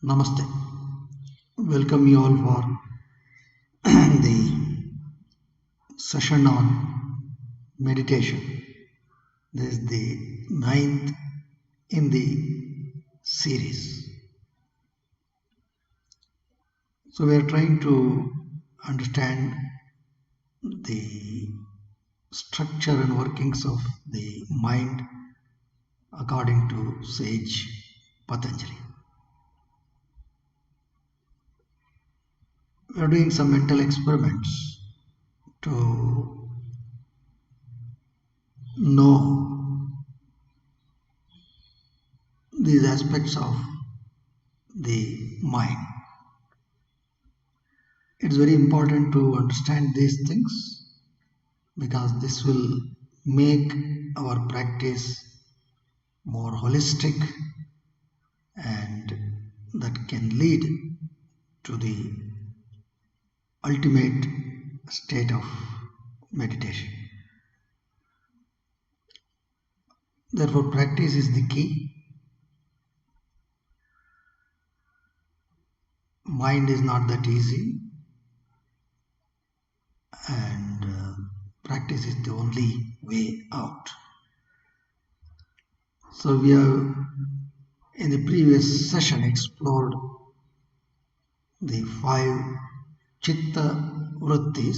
Namaste. Welcome you all for the session on meditation. This is the 9th in the series. So we are trying to understand the structure and workings of the mind according to sage Patanjali. We are doing some mental experiments to know these aspects of the mind. It's very important to understand these things because this will make our practice more holistic and that can lead to the ultimate state of meditation. Therefore, practice is the key. Mind is not that easy, and practice is the only way out. So we have in the previous session explored the 5 Chitta Vrittis,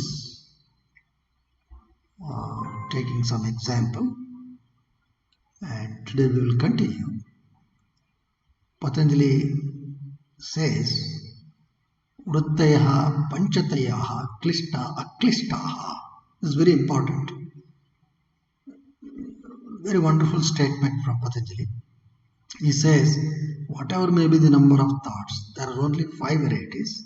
taking some example, and today we will continue. Patanjali says Vrittayaha Panchatayaha Klista Aklistaha. This is very important. Very wonderful statement from Patanjali. He says, whatever may be the number of thoughts, there are only 5 varieties: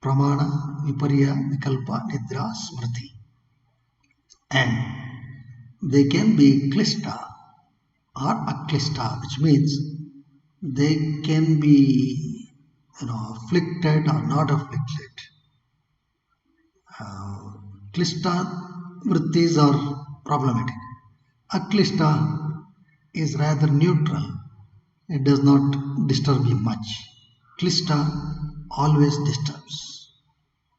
Pramana, Viparya, Vikalpa, Nidra, Smriti. And they can be Klista or Aklista, which means they can be afflicted or not afflicted. Klista Vrittis are problematic. Aklista is rather neutral. It does not disturb you much. Klista always disturbs.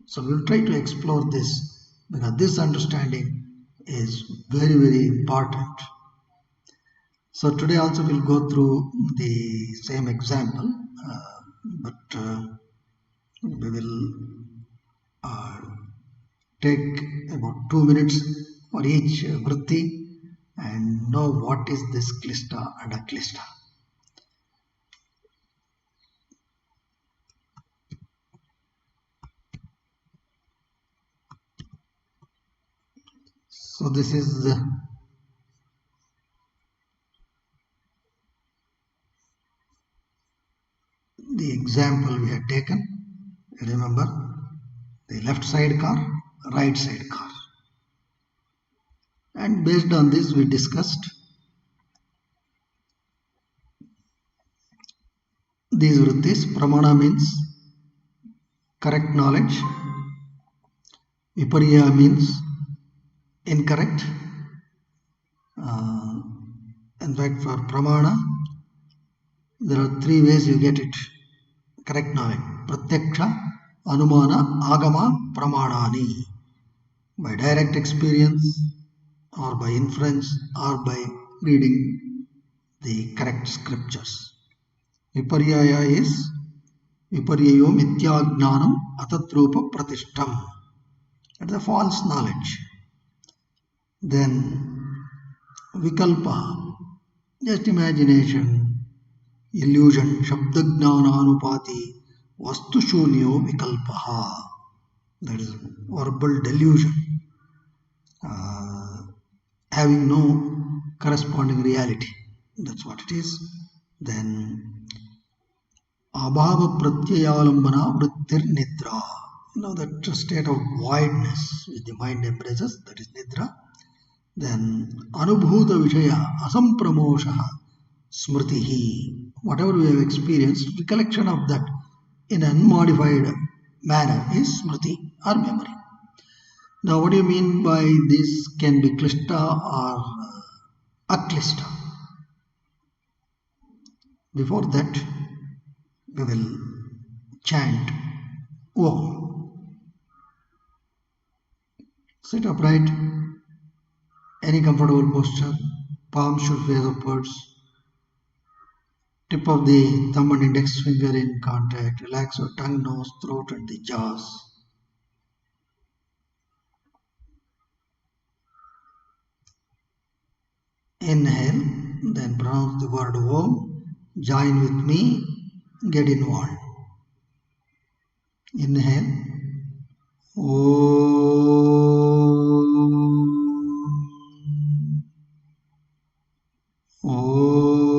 So we will try to explore this because this understanding is very, very important. So today also we'll go through the same example, but we will take about 2 minutes for each vritti and know what is this Klista and Aklista. So this is the example we had taken. Remember, the left side car, right side car. And based on this we discussed these vrittis. Pramana means correct knowledge. Viparya means incorrect. In fact, for pramana, there are 3 ways you get it. Correct knowledge. Pratyaksha, Anumana, Agama, Pramanani. By direct experience or by inference or by reading the correct scriptures. Viparyaya is Viparyayo Mityagnanam Atatrupa Pratishtam. That's a false knowledge. Then Vikalpa, just imagination, illusion, Shabdagnananupati, Vastushunyo Vikalpaha. That is verbal delusion, having no corresponding reality. That's what it is. Then abhava pratyayalambana vrittir nidra. That state of voidness which the mind embraces, that is nidra. Then anubhuta vishaya asampramoshaha smritihi. Whatever we have experienced, recollection of that in an unmodified manner is smriti or memory. Now what do you mean by this? Can be klista or aklista. Before that we will chant Om. Sit upright, any comfortable posture, palms should face upwards, tip of the thumb and index finger in contact, relax your tongue, nose, throat and the jaws. Inhale, then pronounce the word Om, join with me, get involved. Inhale, Om, Om, Om,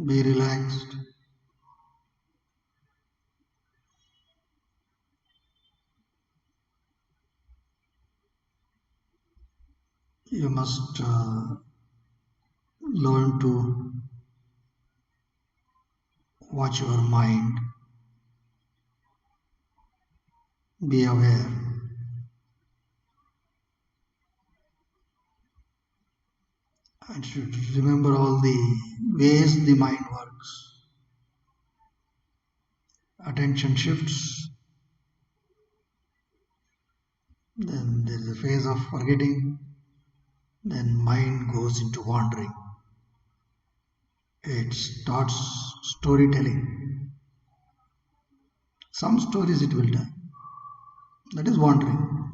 Be relaxed. You must learn to watch your mind. Be aware. And should remember all the ways the mind works. Attention shifts. Then there is a phase of forgetting. Then mind goes into wandering. It starts storytelling. Some stories it will tell. That is wandering.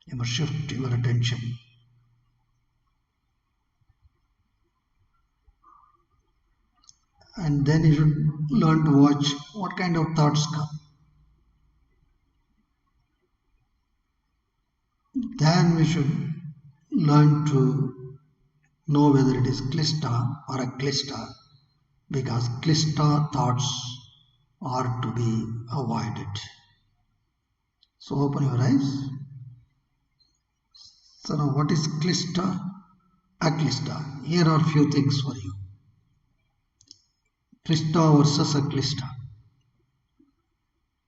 You must shift your attention. And then you should learn to watch what kind of thoughts come. Then we should learn to know whether it is Klista or Aklista, because Klista thoughts are to be avoided. So open your eyes. So now what is Klista, Aklista? Here are few things for you. Klista versus Aklista.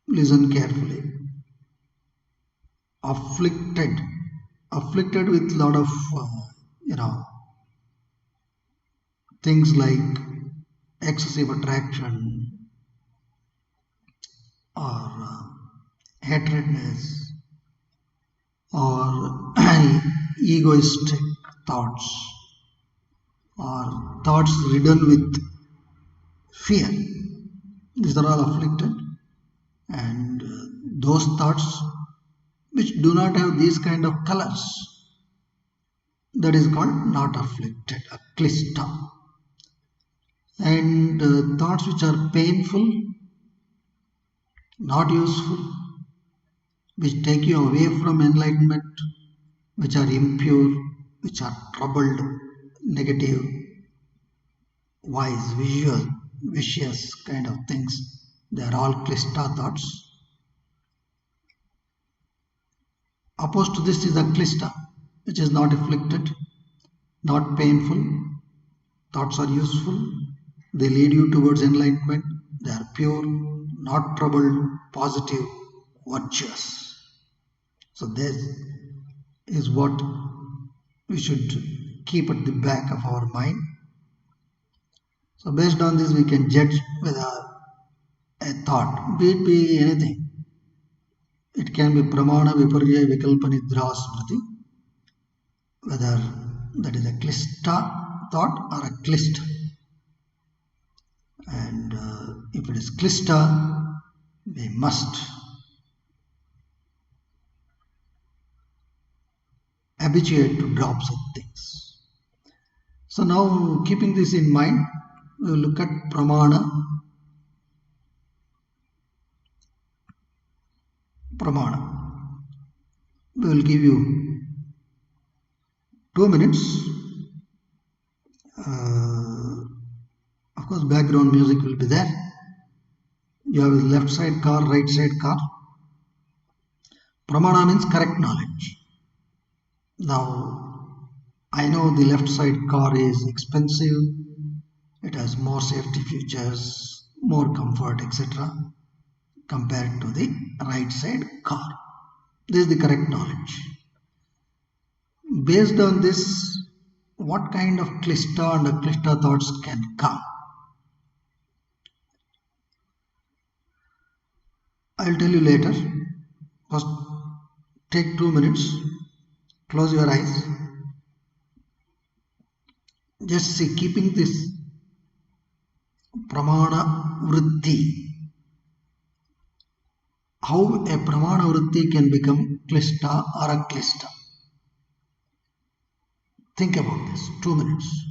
Listen carefully. Afflicted with lot of things like excessive attraction or hatredness or egoistic thoughts or thoughts ridden with fear. These are all afflicted, and those thoughts which do not have these kind of colors, that is called not afflicted, Aklista. And thoughts which are painful, not useful, which take you away from enlightenment, which are impure, which are troubled, negative, wise, vicious kind of things, they are all Klista thoughts. Opposed to this is Aklista, which is not afflicted, not painful. Thoughts are useful, they lead you towards enlightenment, they are pure, not troubled, positive, virtuous. So this is what we should keep at the back of our mind. So based on this we can judge whether a thought, be it be anything, it can be pramana, viparya, vikalpa, nidra, smriti, whether that is a klista thought or a klist. And if it is klista, we must habituate to drop such things. So now, keeping this in mind, we will look at pramana. We will give you 2 minutes. Of course, background music will be there. You have left side car, right side car. Pramana means correct knowledge. Now, I know the left side car is expensive. It has more safety features, more comfort, etc. compared to the right side car. This is the correct knowledge. Based on this, what kind of klista and aklista thoughts can come? I will tell you later. First, take 2 minutes, close your eyes. Just see, keeping this pramana vritti, how a pramana vritti can become klista or aklista. Think about this, 2 minutes.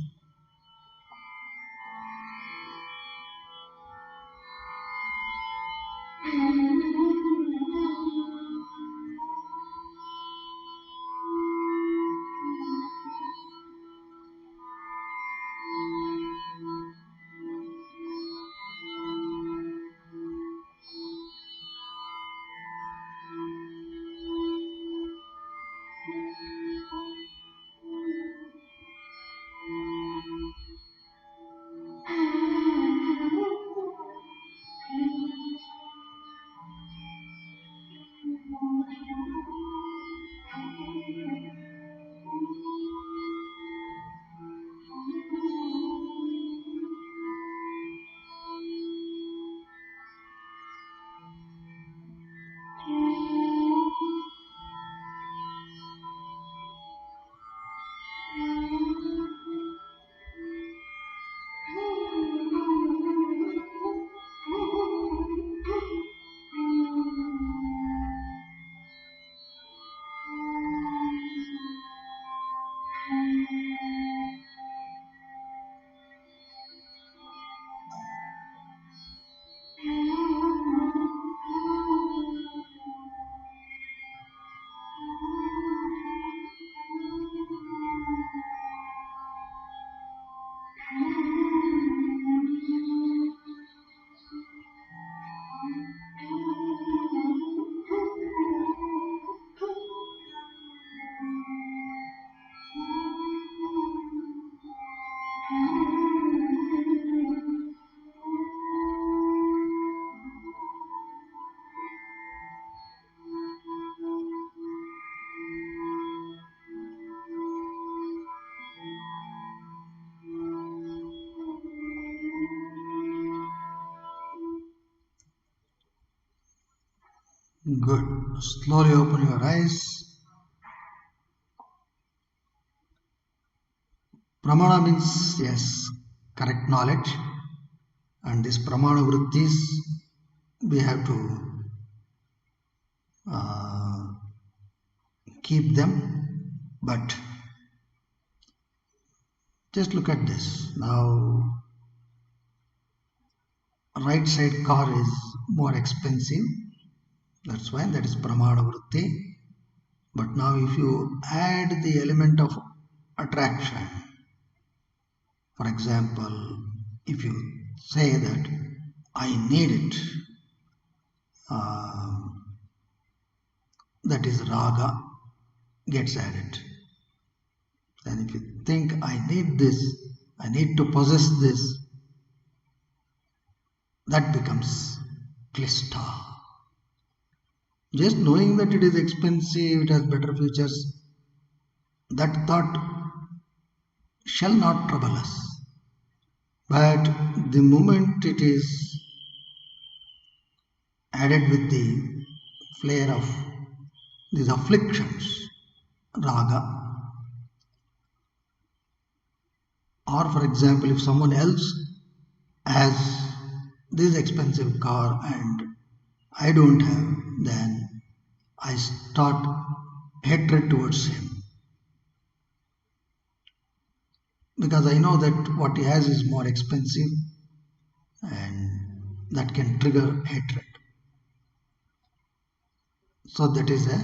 Good. Slowly open your eyes. Pramana means, yes, correct knowledge. And this pramana vrittis, we have to keep them. But Just look at this. Now, right side car is more expensive. That's why that is Pramana Vritti. But now if you add the element of attraction, for example, if you say that I need it, that is raga gets added. Then if you think I need this, I need to possess this, that becomes Klista. Just knowing that it is expensive, it has better features, that thought shall not trouble us. But the moment it is added with the flair of these afflictions, raga, or for example, if someone else has this expensive car and I don't have, then I start hatred towards him. Because I know that what he has is more expensive and that can trigger hatred. So that is a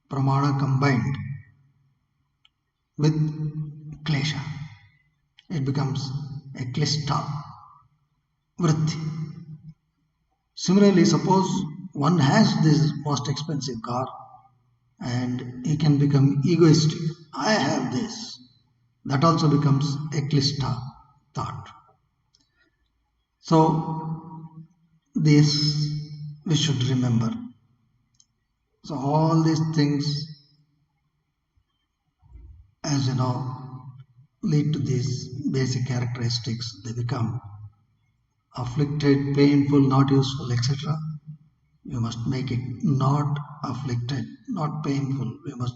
pramana combined with klesha. It becomes a klista vritti. Similarly, suppose one has this most expensive car and he can become egoistic. I have this. That also becomes a klista thought. So this we should remember. So all these things, as you know, lead to these basic characteristics. They become afflicted, painful, not useful, etc. You must make it not afflicted, not painful. We must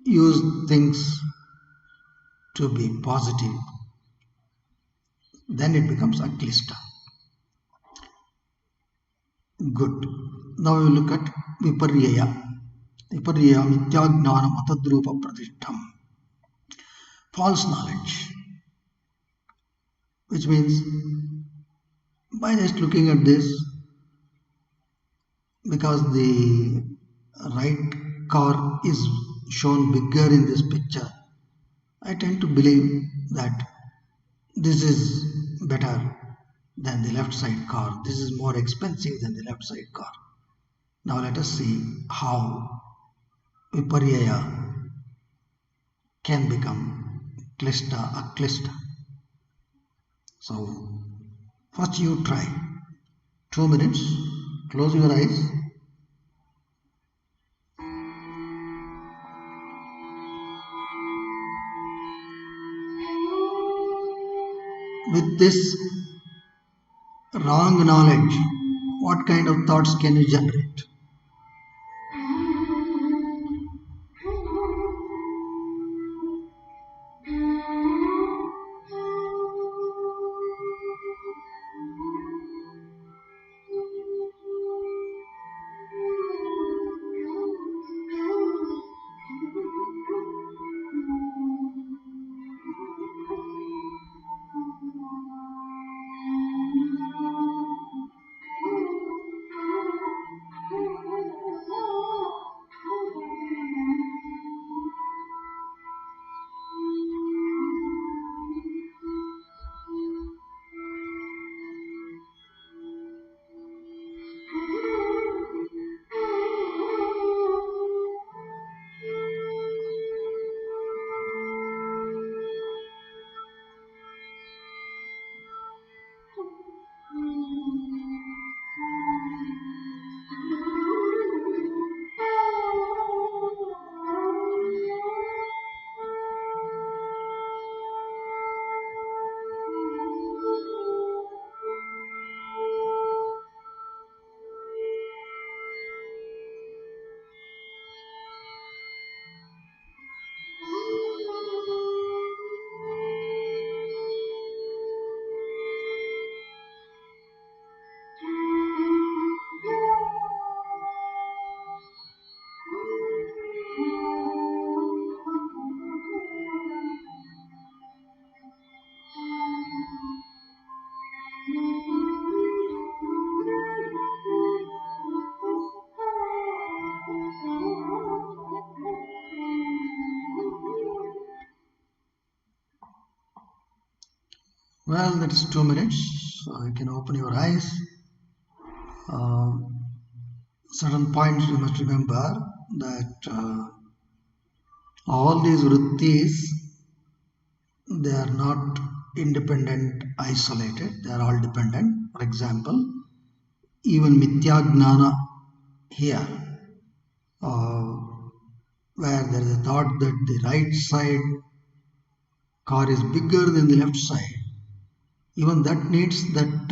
use things to be positive. Then it becomes Aklista. Good. Now we look at Viparya. Viparya mityagnanam atadrupa pratishtham. False knowledge. Which means by just looking at this, because the right car is shown bigger in this picture, I tend to believe that this is better than the left side car. This is more expensive than the left side car. Now let us see how Viparya can become Klista, Aklista. So first you try 2 minutes, close your eyes. With this wrong knowledge, what kind of thoughts can you generate? Well, that's 2 minutes, so you can open your eyes. Certain points you must remember that all these vrittis, they are not independent, isolated, they are all dependent. For example, even mithya gnana here, uh, where there is a thought that the right side car is bigger than the left side, even that needs that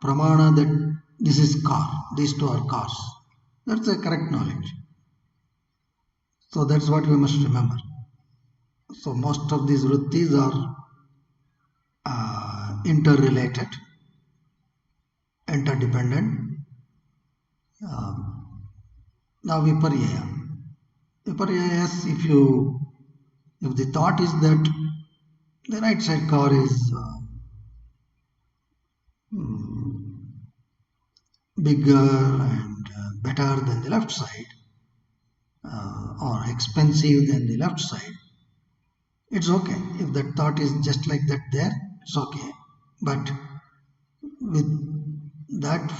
pramana that this is car, these two are cars. That's a correct knowledge. So that's what we must remember. So most of these vrittis are interrelated, interdependent. Now viparyaya. Viparyaya, yes, if the thought is that the right side car is bigger and better than the left side, or expensive than the left side, it's okay. If that thought is just like that there, it's okay. But with that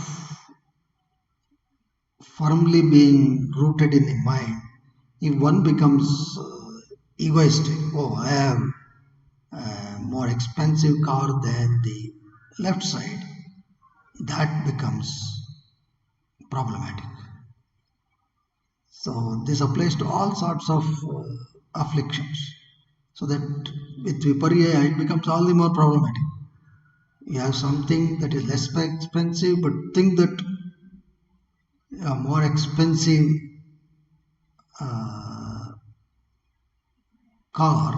firmly being rooted in the mind, if one becomes egoistic, oh, I have a more expensive car than the left side, that becomes problematic. So this applies to all sorts of afflictions. So that with viparya it becomes all the more problematic. You have something that is less expensive, but think that a more expensive car,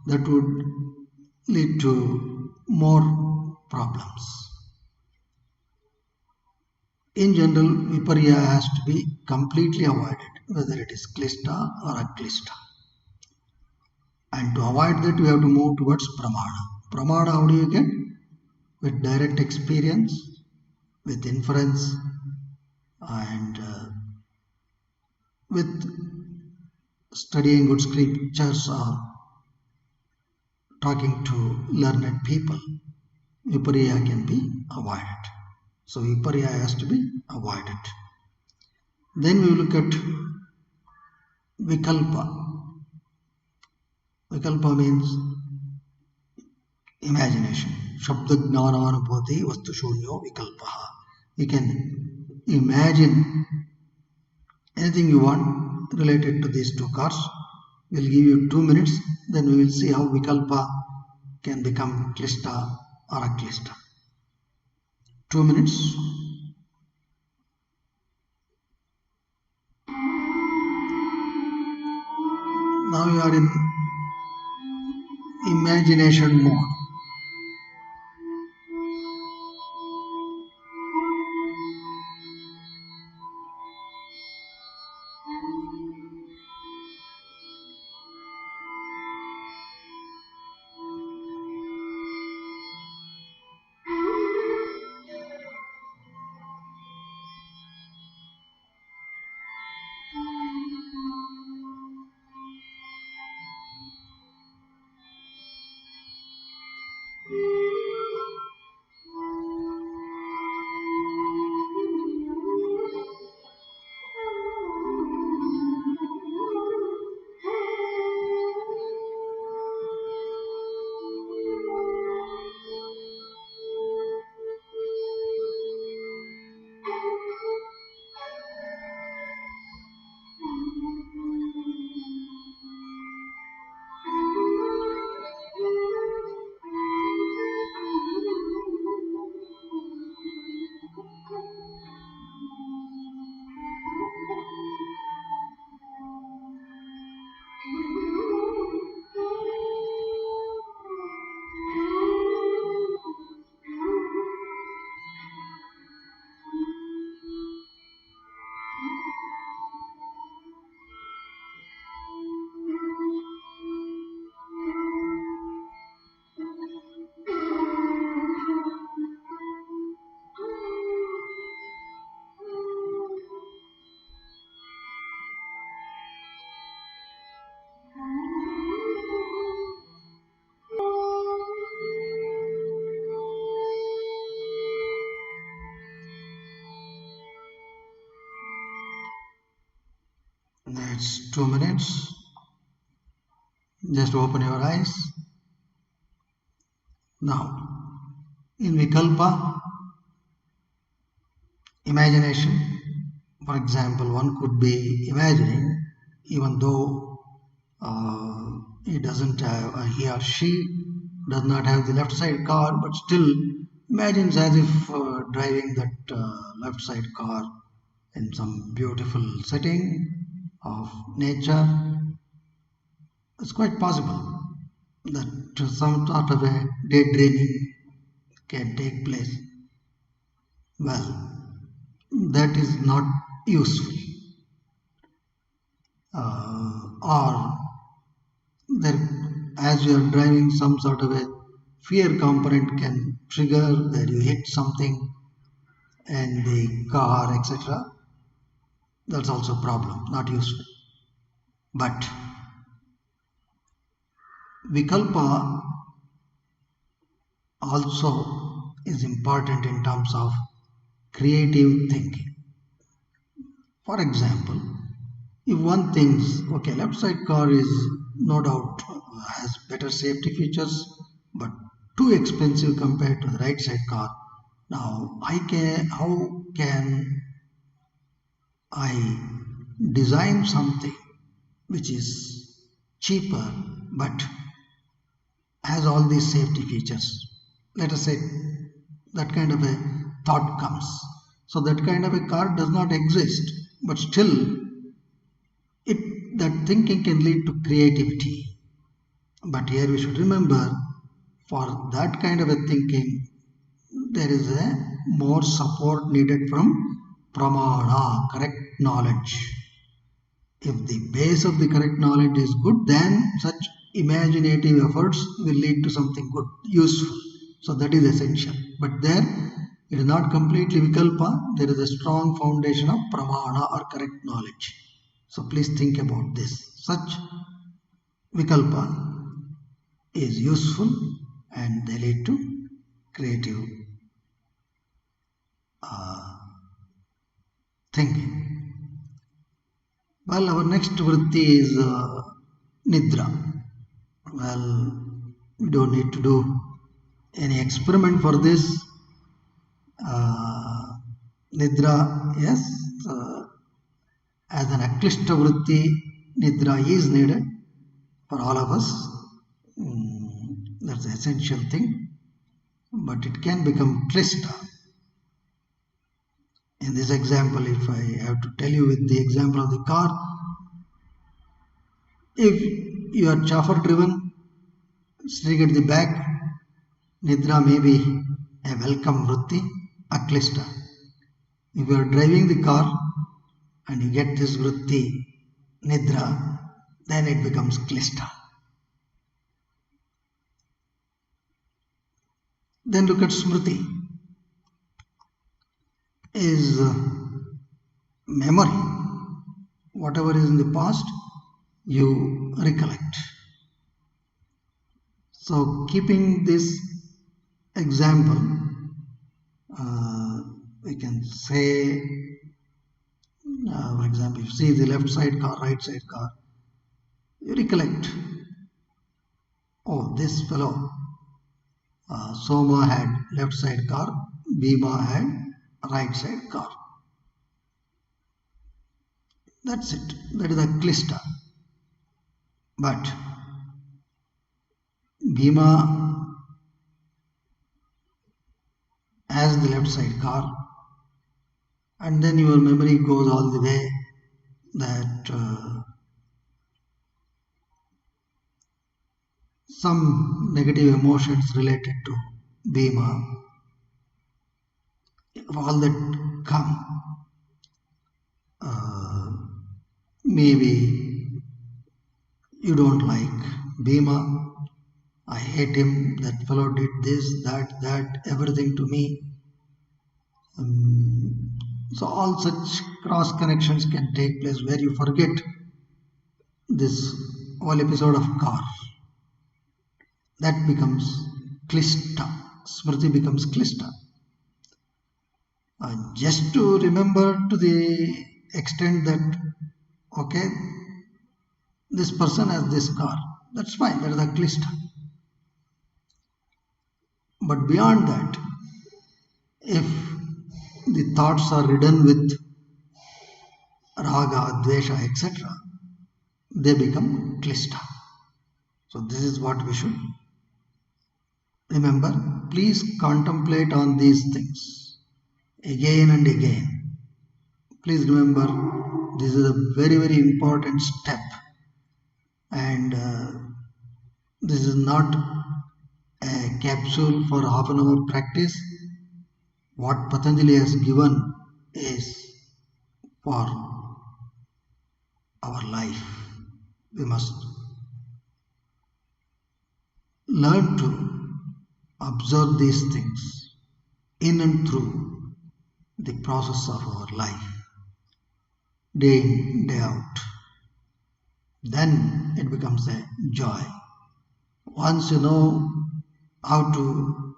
that would lead to more problems. In general, viparya has to be completely avoided, whether it is klista or aklista. And to avoid that, we have to move towards pramana. Pramana, how do you get? With direct experience, with inference, and with studying good scriptures or talking to learned people, viparya can be avoided. So viparya has to be avoided. Then we look at vikalpa. Vikalpa means imagination. Shabda gnananubhuti vastu shunyo vikalpaha. You can imagine anything you want related to these two cars. We'll give you 2 minutes, then we will see how vikalpa can become klista or aklista. 2 minutes. Now you are in imagination mode. Next 2 minutes. Just open your eyes. Now, in Vikalpa, imagination, for example, one could be imagining, even though he doesn't have, he or she does not have the left side car, but still imagines as if driving that left side car in some beautiful setting of nature. It's quite possible that some sort of a daydreaming can take place. Well, that is not useful. Or there, as you are driving, some sort of a fear component can trigger where you hit something and the car, etc. That's also a problem, not useful. But Vikalpa also is important in terms of creative thinking. For example, if one thinks, okay, left side car is no doubt has better safety features, but too expensive compared to the right side car. Now, how can I design something which is cheaper but has all these safety features? Let us say that kind of a thought comes. So that kind of a car does not exist, but still that thinking can lead to creativity. But here we should remember, for that kind of a thinking, there is a more support needed from pramana, correct knowledge. If the base of the correct knowledge is good, then such imaginative efforts will lead to something good, useful. So that is essential. But there, it is not completely vikalpa. There is a strong foundation of pramana or correct knowledge. So please think about this. Such vikalpa is useful and they lead to creative thinking. Well, our next vritti is nidra. Well, we don't need to do any experiment for this. Nidra, yes, as an Aklista vritti, nidra is needed for all of us. That's the essential thing. But it can become Klista. In this example, if I have to tell you with the example of the car, if you are chauffeur driven, sitting at the back, nidra may be a welcome vritti, Aklista. If you are driving the car and you get this vritti, nidra, then it becomes Klista. Then look at smriti. Is memory. Whatever is in the past, you recollect. So keeping this example, we can say, for example, if you see the left side car, right side car, you recollect, oh, this fellow, Soma had left side car, Bhima had right side car. That's it. That is Aklista. But Bhima has the left side car, and then your memory goes all the way that some negative emotions related to Bhima, all that come, maybe you don't like Bhima, I hate him, that fellow did this, that, everything to me. So all such cross connections can take place where you forget this whole episode of car. That becomes Klista. Smriti becomes Klista. Just to remember to the extent that, okay, this person has this car. That's fine, that is Aklista. But beyond that, if the thoughts are ridden with raga, dvesha, etc., they become klista. So this is what we should remember. Please contemplate on these things again and again. Please remember, this is a very, very important step, and this is not a capsule for half an hour practice. What Patanjali has given is for our life. We must learn to observe these things in and through the process of our life, day in, day out. Then it becomes a joy. Once you know how to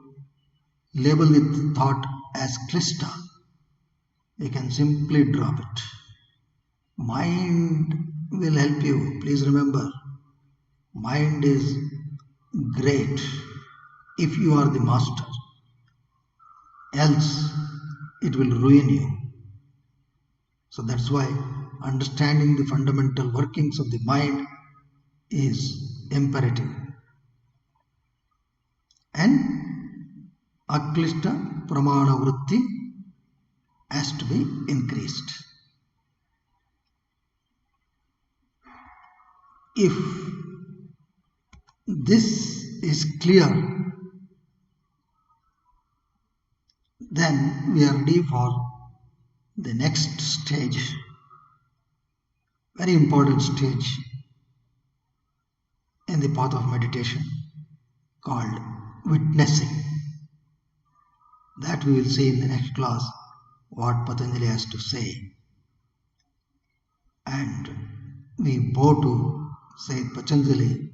label the thought as Klista, you can simply drop it. Mind will help you. Please remember, mind is great if you are the master, else it will ruin you. So that's why understanding the fundamental workings of the mind is imperative. And Aklista Pramana Vritti has to be increased. If this is clear, then we are ready for the next stage, very important stage in the path of meditation, called witnessing. That we will see in the next class, what Patanjali has to say. And we bow to Saint Patanjali,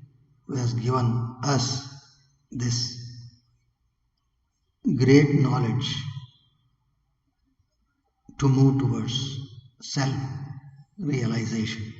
who has given us this great knowledge to move towards self-realization.